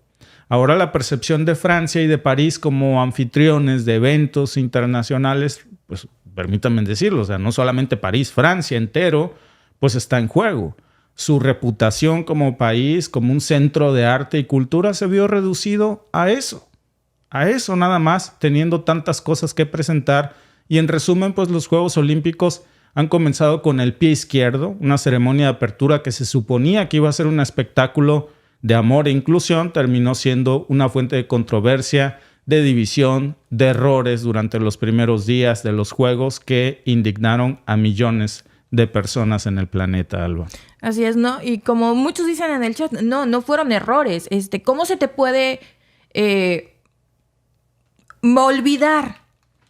Ahora la percepción de Francia y de París como anfitriones de eventos internacionales, pues permítanme decirlo, o sea, no solamente París, Francia entero, pues está en juego. Su reputación como país, como un centro de arte y cultura, se vio reducido a eso nada más, teniendo tantas cosas que presentar. Y en resumen, pues los Juegos Olímpicos han comenzado con el pie izquierdo, una ceremonia de apertura que se suponía que iba a ser un espectáculo de amor e inclusión, terminó siendo una fuente de controversia, de división, de errores durante los primeros días de los Juegos que indignaron a millones de personas en el planeta, Alba. Así es, ¿no? Y como muchos dicen en el chat, no fueron errores. ¿Cómo se te puede olvidar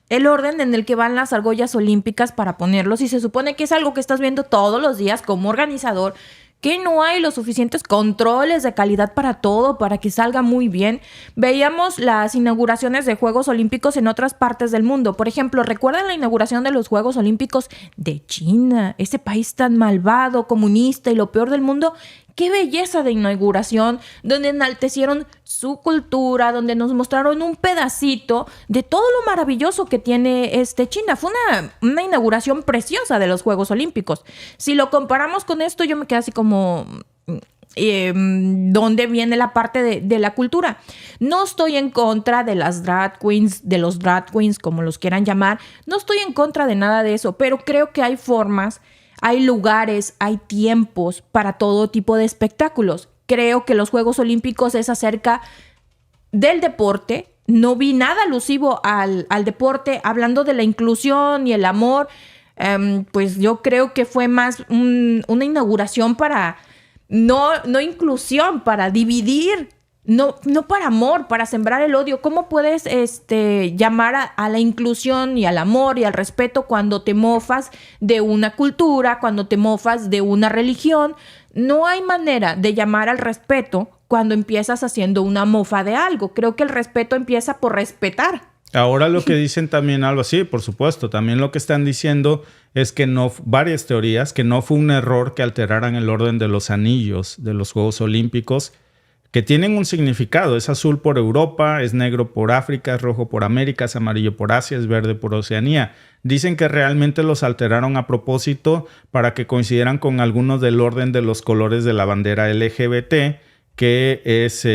el orden en el que van las argollas olímpicas para ponerlos? Y se supone que es algo que estás viendo todos los días como organizador, que no hay los suficientes controles de calidad para todo, para que salga muy bien. Veíamos las inauguraciones de Juegos Olímpicos en otras partes del mundo. Por ejemplo, ¿recuerdan la inauguración de los Juegos Olímpicos de China? Ese país tan malvado, comunista y lo peor del mundo. ¡Qué belleza de inauguración! Donde enaltecieron su cultura, donde nos mostraron un pedacito de todo lo maravilloso que tiene China. Fue una inauguración preciosa de los Juegos Olímpicos. Si lo comparamos con esto, yo me quedé así como... ¿dónde viene la parte de la cultura? No estoy en contra de las drag queens, de los drag queens, como los quieran llamar. No estoy en contra de nada de eso, pero creo que hay formas... Hay lugares, hay tiempos para todo tipo de espectáculos. Creo que los Juegos Olímpicos es acerca del deporte. No vi nada alusivo al deporte, hablando de la inclusión y el amor. Pues yo creo que fue más una inauguración para... No inclusión, para dividir. No para amor, para sembrar el odio. ¿Cómo puedes llamar a la inclusión y al amor y al respeto cuando te mofas de una cultura, cuando te mofas de una religión? No hay manera de llamar al respeto cuando empiezas haciendo una mofa de algo. Creo que el respeto empieza por respetar. Ahora lo que dicen también, Alba, sí, por supuesto. También lo que están diciendo es que varias teorías, que no fue un error que alteraran el orden de los anillos de los Juegos Olímpicos, que tienen un significado. Es azul por Europa, es negro por África, es rojo por América, es amarillo por Asia, es verde por Oceanía. Dicen que realmente los alteraron a propósito para que coincidieran con algunos del orden de los colores de la bandera LGBT, que es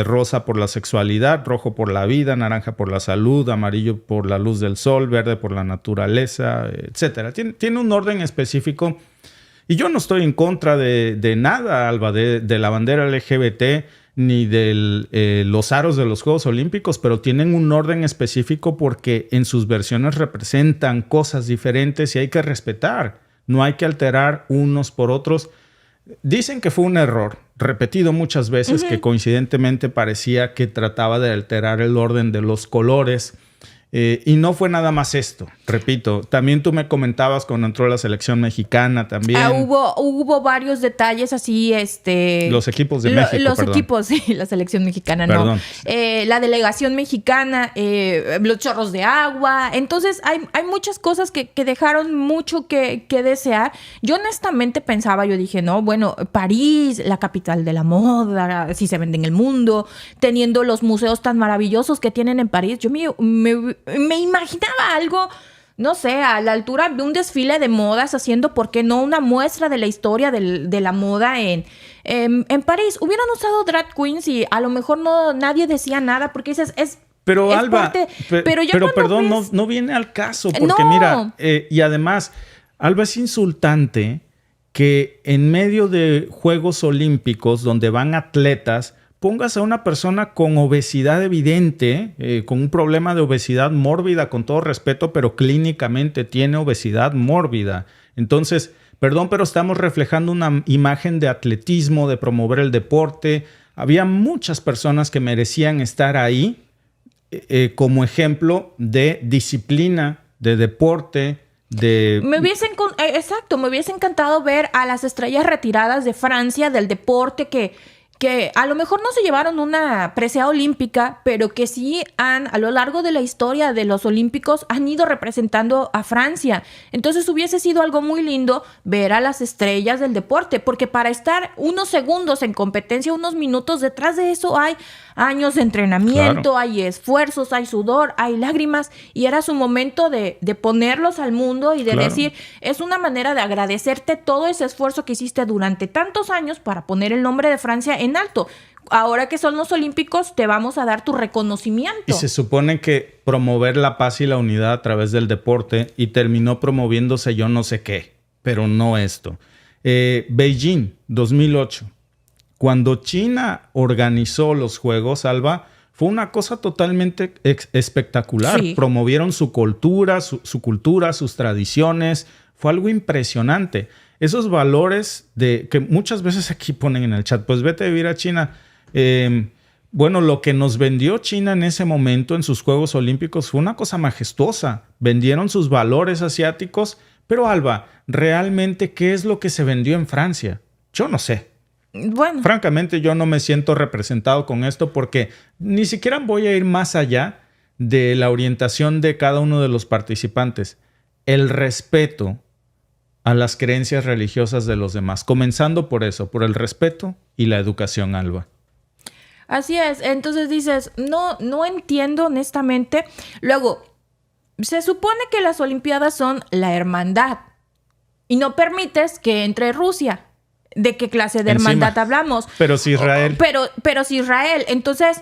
rosa por la sexualidad, rojo por la vida, naranja por la salud, amarillo por la luz del sol, verde por la naturaleza, etc. Tiene un orden específico. Y yo no estoy en contra de nada, Alba, de la bandera LGBT ni de los aros de los Juegos Olímpicos, pero tienen un orden específico porque en sus versiones representan cosas diferentes y hay que respetar. No hay que alterar unos por otros. Dicen que fue un error, repetido muchas veces, que coincidentemente parecía que trataba de alterar el orden de los colores. Y no fue nada más esto, repito. También tú me comentabas cuando entró la selección mexicana también. Hubo varios detalles así, Los equipos de México, los perdón. Equipos, sí, la selección mexicana, perdón. no. La delegación mexicana, los chorros de agua. Entonces, hay muchas cosas que dejaron mucho que desear. Yo honestamente pensaba, yo dije, no, bueno, París, la capital de la moda, si se vende en el mundo, teniendo los museos tan maravillosos que tienen en París, yo me imaginaba algo, no sé, a la altura de un desfile de modas, haciendo, ¿por qué no?, una muestra de la historia de la moda en París. Hubieran usado drag queens y a lo mejor nadie decía nada, porque dices, Pero es Alba, parte, pero ya perdón, ves... no viene al caso, porque No. mira, y además, Alba, es insultante que en medio de Juegos Olímpicos, donde van atletas, pongas a una persona con obesidad evidente, con un problema de obesidad mórbida, con todo respeto, pero clínicamente tiene obesidad mórbida. Entonces, perdón, pero estamos reflejando una imagen de atletismo, de promover el deporte. Había muchas personas que merecían estar ahí como ejemplo de disciplina, de deporte, Me hubiese encantado ver a las estrellas retiradas de Francia del deporte que a lo mejor no se llevaron una presea olímpica, pero que sí a lo largo de la historia de los olímpicos han ido representando a Francia. Entonces hubiese sido algo muy lindo ver a las estrellas del deporte, porque para estar unos segundos en competencia, unos minutos, detrás de eso hay años de entrenamiento, claro. Hay esfuerzos, hay sudor, hay lágrimas, y era su momento de ponerlos al mundo y de claro. decir, es una manera de agradecerte todo ese esfuerzo que hiciste durante tantos años para poner el nombre de Francia en alto. Ahora que son los Olímpicos, te vamos a dar tu reconocimiento. Y se supone que promover la paz y la unidad a través del deporte, y terminó promoviéndose yo no sé qué, pero no esto. Beijing, 2008. Cuando China organizó los Juegos, Alba, fue una cosa totalmente espectacular. Sí. Promovieron su cultura, sus tradiciones. Fue algo impresionante. Esos valores que muchas veces aquí ponen en el chat, pues vete a vivir a China. Bueno, lo que nos vendió China en ese momento en sus Juegos Olímpicos fue una cosa majestuosa. Vendieron sus valores asiáticos. Pero Alba, ¿realmente qué es lo que se vendió en Francia? Yo no sé. Bueno. Francamente, yo no me siento representado con esto, porque ni siquiera voy a ir más allá de la orientación de cada uno de los participantes. El respeto a las creencias religiosas de los demás, comenzando por eso, por el respeto y la educación, Alba. Así es. Entonces dices, no entiendo honestamente. Luego, se supone que las Olimpiadas son la hermandad y no permites que entre Rusia. ¿De qué clase de hermandad hablamos? Pero si Israel. Pero si Israel. Entonces,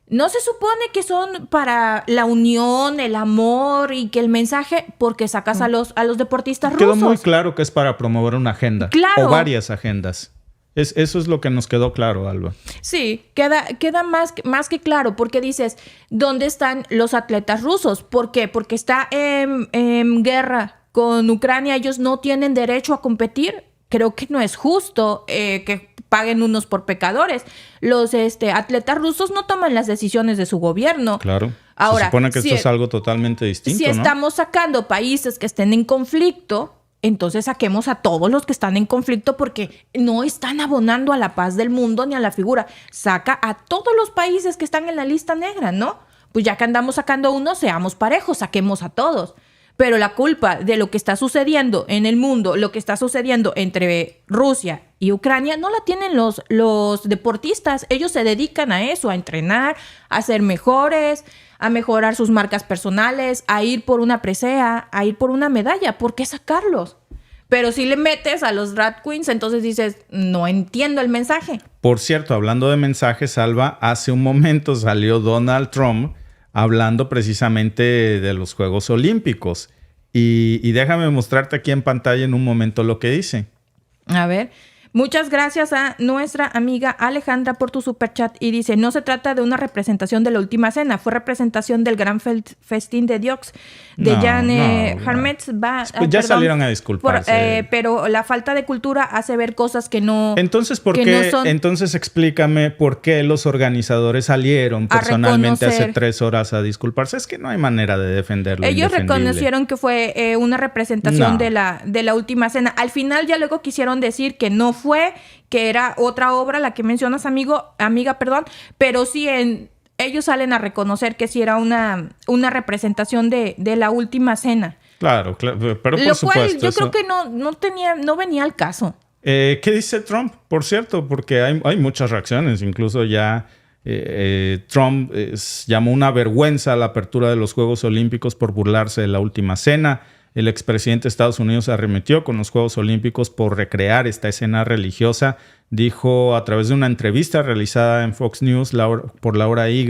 ¿no se supone que son para la unión, el amor y que el mensaje, porque sacas a los deportistas rusos? Quedó muy claro que es para promover una agenda. Claro. O varias agendas. Eso es lo que nos quedó claro, Alba. Sí, queda más que claro, porque dices, ¿dónde están los atletas rusos? ¿Por qué? Porque está en guerra con Ucrania, ellos no tienen derecho a competir. Creo que no es justo que paguen unos por pecadores. Los atletas rusos no toman las decisiones de su gobierno. Claro. Ahora, se supone que esto es algo totalmente distinto, si ¿no? estamos sacando países que estén en conflicto, entonces saquemos a todos los que están en conflicto, porque no están abonando a la paz del mundo ni a la figura. Saca a todos los países que están en la lista negra, ¿no? Pues ya que andamos sacando uno, seamos parejos, saquemos a todos. Pero la culpa de lo que está sucediendo en el mundo, lo que está sucediendo entre Rusia y Ucrania, no la tienen los deportistas. Ellos se dedican a eso, a entrenar, a ser mejores, a mejorar sus marcas personales, a ir por una presea, a ir por una medalla. ¿Por qué sacarlos? Pero si le metes a los drag queens, entonces dices, no entiendo el mensaje. Por cierto, hablando de mensajes, Alba, hace un momento salió Donald Trump hablando precisamente de los Juegos Olímpicos. Y déjame mostrarte aquí en pantalla en un momento lo que dice. A ver. Muchas gracias a nuestra amiga Alejandra por tu superchat. Y dice, no se trata de una representación de la última cena, fue representación del gran festín de Diox de Jan Harmetz. Pues ya salieron a disculparse. Pero la falta de cultura hace ver cosas que no... Entonces, no son... Entonces explícame por qué los organizadores salieron personalmente hace 3 horas a disculparse. Es que no hay manera de defenderlo. Ellos reconocieron que fue una representación de la última cena. Al final ya luego quisieron decir que no fue, que era otra obra, la que mencionas, amiga, pero sí ellos salen a reconocer que sí era una representación de la última cena. Claro, pero por lo supuesto. Cual yo creo que no venía al caso. ¿Qué dice Trump? Por cierto, porque hay muchas reacciones, incluso ya Trump llamó una vergüenza a la apertura de los Juegos Olímpicos por burlarse de la última cena. El expresidente de Estados Unidos arremetió con los Juegos Olímpicos por recrear esta escena religiosa. Dijo a través de una entrevista realizada en Fox News por Laura E.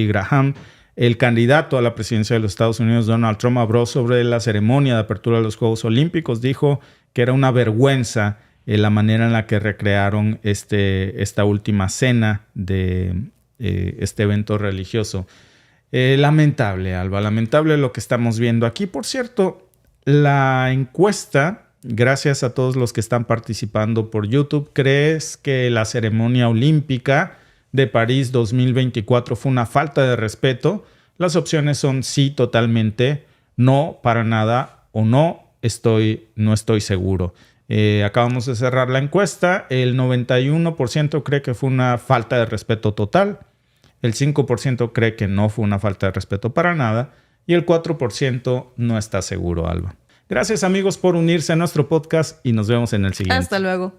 Graham, el candidato a la presidencia de los Estados Unidos, Donald Trump, habló sobre la ceremonia de apertura de los Juegos Olímpicos. Dijo que era una vergüenza la manera en la que recrearon esta última cena de este evento religioso. Lamentable, Alba, lamentable lo que estamos viendo aquí. Por cierto, la encuesta, gracias a todos los que están participando por YouTube, ¿crees que la ceremonia olímpica de París 2024 fue una falta de respeto? Las opciones son sí, totalmente, no, para nada o no estoy seguro. Acabamos de cerrar la encuesta. El 91% cree que fue una falta de respeto total. El 5% cree que no fue una falta de respeto para nada. Y el 4% no está seguro, Alba. Gracias, amigos, por unirse a nuestro podcast y nos vemos en el siguiente. Hasta luego.